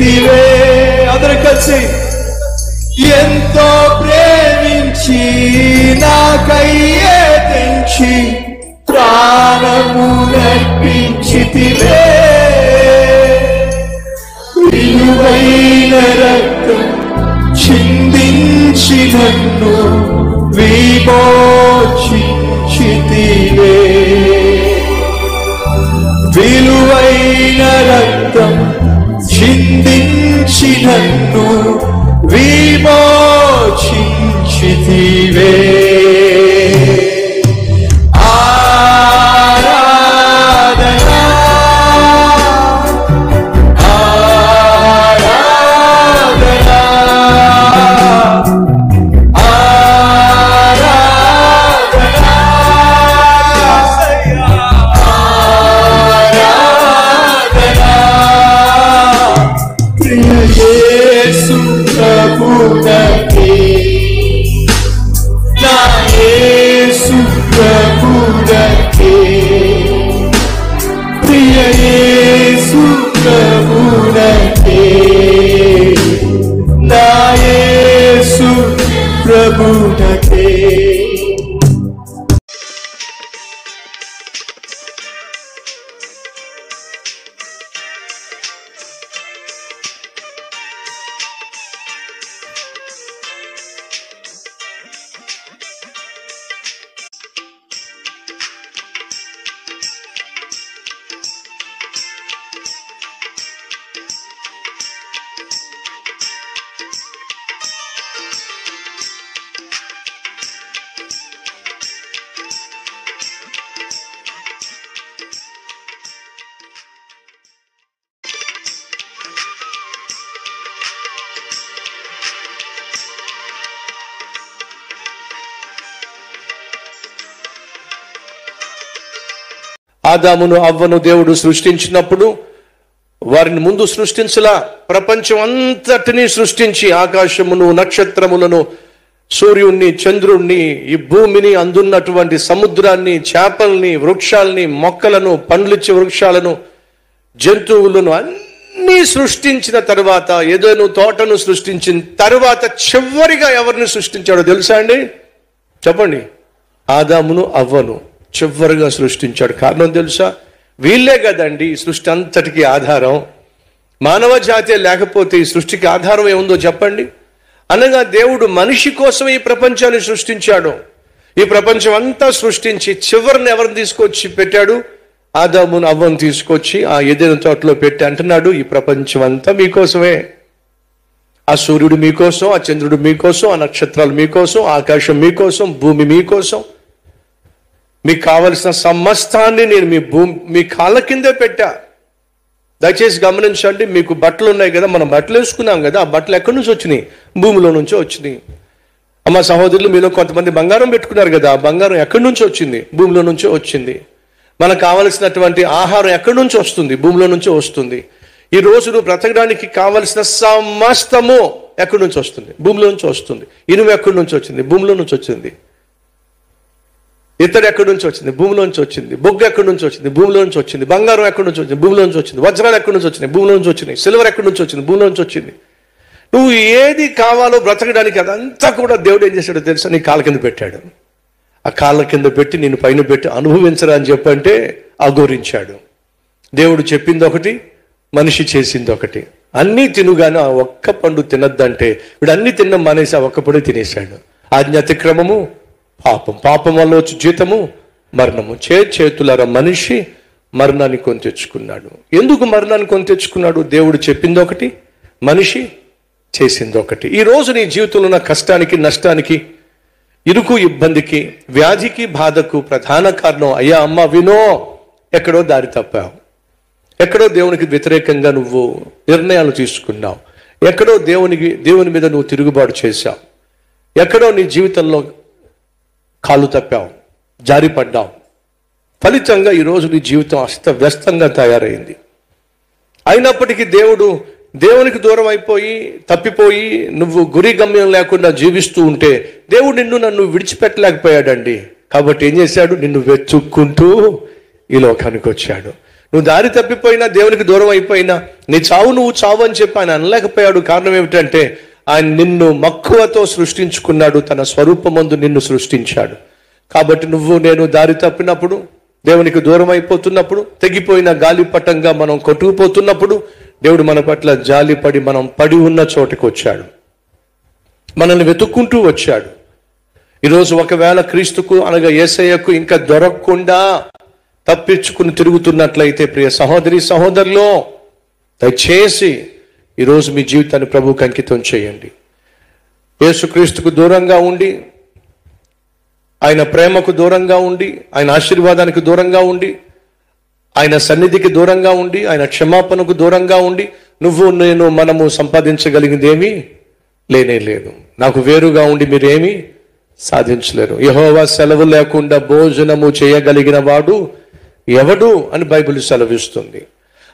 ప్రేమించితివే. అందరూ కలిసి ఎంతో ప్రేమించి నాకయ్యే తెంచి ప్రాణమునర్పించితివే. విలువైన రక్తం చిందించి నన్ను విమోచించితివే. విలువైన రక్తం చిందించి నన్ను విమోచించితివే. యేసు ప్రభునకే నా యేసు ప్రభునకే ప్రియ యేసు ప్రభునకే నా యేసు ప్రభునకే. ఆదామును అవ్వను దేవుడు సృష్టించినప్పుడు వారిని ముందు సృష్టించలా, ప్రపంచం అంతటినీ సృష్టించి ఆకాశమును, నక్షత్రములను, సూర్యుణ్ణి, చంద్రుణ్ణి, ఈ భూమిని, అందున్నటువంటి సముద్రాన్ని, చేపల్ని, వృక్షాలని, మొక్కలను, పండ్లిచ్చే వృక్షాలను, జంతువులను అన్నీ సృష్టించిన తర్వాత, ఏదైనా తోటను సృష్టించిన తర్వాత చివరిగా ఎవరిని సృష్టించాడో తెలుసా అండి? చెప్పండి. ఆదామును అవ్వను చివరిగా సృష్టించాడు. కారణం తెలుసా? వీళ్ళే కదండి ఈ సృష్టి అంతటికి ఆధారం. మానవ జాతే లేకపోతే ఈ సృష్టికి ఆధారం ఏముందో చెప్పండి. అనగా దేవుడు మనిషి కోసం ఈ ప్రపంచాన్ని సృష్టించాడు. ఈ ప్రపంచం అంతా సృష్టించి చివరిని ఎవరిని తీసుకొచ్చి పెట్టాడు? ఆదామును అవ్వను తీసుకొచ్చి ఆ ఏదైనా తోటలో పెట్టి అంటున్నాడు, ఈ ప్రపంచం అంతా మీకోసమే. ఆ సూర్యుడు మీకోసం, ఆ చంద్రుడు మీకోసం, ఆ నక్షత్రాలు మీకోసం, ఆకాశం మీకోసం, భూమి మీకోసం. మీకు కావలసిన సమస్తాన్ని నేను మీ కాళ్ళ కిందే పెట్టా. దయచేసి గమనించండి. మీకు బట్టలు ఉన్నాయి కదా, మనం బట్టలు వేసుకున్నాం కదా, ఆ బట్టలు ఎక్కడి నుంచి వచ్చినాయి? భూమిలో నుంచో వచ్చినాయి. అమ్మ సహోదరులు, మీలో కొంతమంది బంగారం పెట్టుకున్నారు కదా, ఆ బంగారం ఎక్కడి నుంచి వచ్చింది? భూమిలో నుంచో వచ్చింది. మనకు కావలసినటువంటి ఆహారం ఎక్కడి నుంచి వస్తుంది? భూమిలో నుంచో వస్తుంది. ఈ రోజు నువ్వు బ్రతకడానికి కావలసిన సమస్తము ఎక్కడి నుంచి వస్తుంది? భూమిలో నుంచి వస్తుంది. ఇనుము ఎక్కడి నుంచి వచ్చింది? భూమిలో నుంచి వచ్చింది. ఇత్తడి ఎక్కడి నుంచి వచ్చింది? భూమిలో నుంచి వచ్చింది. బొగ్గు ఎక్కడి నుంచి వచ్చింది? భూమిలో నుంచి వచ్చింది. బంగారం ఎక్కడి నుంచి వచ్చింది? భూమిలో నుంచి వచ్చింది. వజ్రాలు ఎక్కడి నుంచి వచ్చినాయి? భూమిలో నుంచి వచ్చినాయి. సిల్వర్ ఎక్కడి నుంచి వచ్చింది? భూమిలో నుంచి వచ్చింది. నువ్వు ఏది కావాలో బ్రతకడానికి అదంతా కూడా దేవుడు ఏం చేశాడో తెలుసా? నీ కాళ్ళ కింద పెట్టాడు. ఆ కాళ్ళ కింద పెట్టి నేను పైన పెట్టి అనుభవించరా అని చెప్పంటే అఘోరించాడు. దేవుడు చెప్పింది ఒకటి, మనిషి చేసింది ఒకటి. అన్నీ తినుగానే ఆ ఒక్క పండు తినద్దంటే వీడు అన్ని తిన్న మానేసి ఆ ఒక్క పండు తినేశాడు. ఆజ్ఞ అతిక్రమము పాపం, పాపం వల్ల వచ్చి జీతము మరణము. చేతులారా మనిషి మరణాన్ని కొని తెచ్చుకున్నాడు. ఎందుకు మరణాన్ని కొని తెచ్చుకున్నాడు? దేవుడు చెప్పింది ఒకటి, మనిషి చేసింది ఒకటి. ఈ రోజు నీ జీవితంలో ఉన్న కష్టానికి, నష్టానికి, ఇరుకు, ఇబ్బందికి, వ్యాధికి, బాధకు ప్రధాన కారణం అయ్యా అమ్మ వినో, ఎక్కడో దారి తప్పావు, ఎక్కడో దేవునికి వ్యతిరేకంగా నువ్వు నిర్ణయాలు తీసుకున్నావు, ఎక్కడో దేవుని మీద నువ్వు తిరుగుబాటు చేశావు, ఎక్కడో నీ జీవితంలో కాలు తప్పావు, జారిపడ్డావు. ఫలితంగా ఈరోజు నీ జీవితం అస్తవ్యస్తంగా తయారైంది. అయినప్పటికీ దేవునికి దూరం అయిపోయి తప్పిపోయి నువ్వు గురి గమ్యం లేకుండా జీవిస్తూ ఉంటే దేవుడు నన్ను విడిచిపెట్టలేకపోయాడండి. కాబట్టి ఏం చేశాడు? నిన్ను వెతుక్కుంటూ ఈ లోకానికి వచ్చాడు. నువ్వు దారి తప్పిపోయినా, దేవునికి దూరం అయిపోయినా, నీ చావు నువ్వు చావు అని చెప్పి ఆయన అనలేకపోయాడు. కారణం ఏమిటంటే ఆయన నిన్ను మక్కువతో సృష్టించుకున్నాడు, తన స్వరూపమందు నిన్ను సృష్టించాడు. కాబట్టి నువ్వు నేను దారి తప్పినప్పుడు, దేవునికి దూరం అయిపోతున్నప్పుడు, తెగిపోయిన గాలిపటంగా మనం కొట్టుకుపోతున్నప్పుడు దేవుడు మన పట్ల జాలిపడి మనం పడి ఉన్న చోటుకు వచ్చాడు, మనల్ని వెతుక్కుంటూ వచ్చాడు. ఈరోజు ఒకవేళ క్రీస్తుకు అనగా యేసయ్యకు ఇంకా దొరకకుండా తప్పించుకుని తిరుగుతున్నట్లయితే ప్రియ సహోదరి సహోదరులో, దయచేసి ఈరోజు మీ జీవితాన్ని ప్రభువుకి అంకితం చేయండి. యేసుక్రీస్తుకు దూరంగా ఉండి, ఆయన ప్రేమకు దూరంగా ఉండి, ఆయన ఆశీర్వాదానికి దూరంగా ఉండి, ఆయన సన్నిధికి దూరంగా ఉండి, ఆయన క్షమాపణకు దూరంగా ఉండి నువ్వు నేను మనము సంపాదించగలిగింది ఏమీ లేనే లేదు. నాకు వేరుగా ఉండి మీరేమీ సాధించలేరు. యెహోవా సెలవు లేకుండా భోజనము చేయగలిగిన వాడు ఎవడు అని బైబిల్ సెలవిస్తుంది.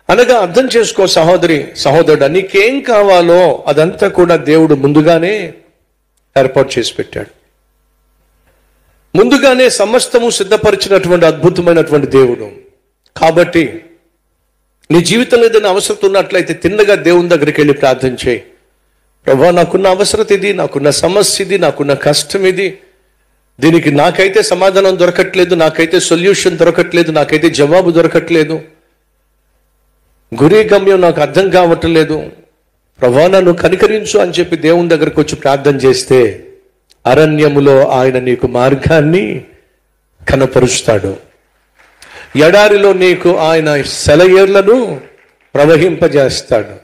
అనగా అర్థం చేసుకో సహోదరి సహోదరుడు, నీకేం కావాలో అదంతా కూడా దేవుడు ముందుగానే ఏర్పాటు చేసి పెట్టాడు. ముందుగానే సమస్తము సిద్ధపరిచినటువంటి అద్భుతమైనటువంటి దేవుడు. కాబట్టి నీ జీవితంలో ఏదైనా అవసరం ఉన్నట్లయితే తిన్నగా దేవుని దగ్గరికి వెళ్ళి ప్రార్థన చేయి. ప్రభువా, నాకున్న అవసరం ఇది, నాకున్న సమస్య ఇది, నాకున్న కష్టం ఇది, దీనికి నాకైతే సమాధానం దొరకట్లేదు, నాకైతే సొల్యూషన్ దొరకట్లేదు, నాకైతే జవాబు దొరకట్లేదు, గురి గమ్యం నాకు అర్థం కావట్లేదు, ప్రభువా నన్ను కనికరించు అని చెప్పి దేవుని దగ్గరకు వచ్చి ప్రార్థన చేస్తే అరణ్యములో ఆయన నీకు మార్గాన్ని కనపరుస్తాడు. ఎడారిలో నీకు ఆయన సెలయేర్లను ప్రవహింపజేస్తాడు.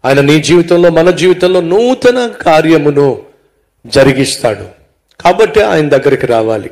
ఆయన నీ జీవితంలో, మన జీవితంలో నూతన కార్యమును జరిగిస్తాడు. కాబట్టి ఆయన దగ్గరికి రావాలి.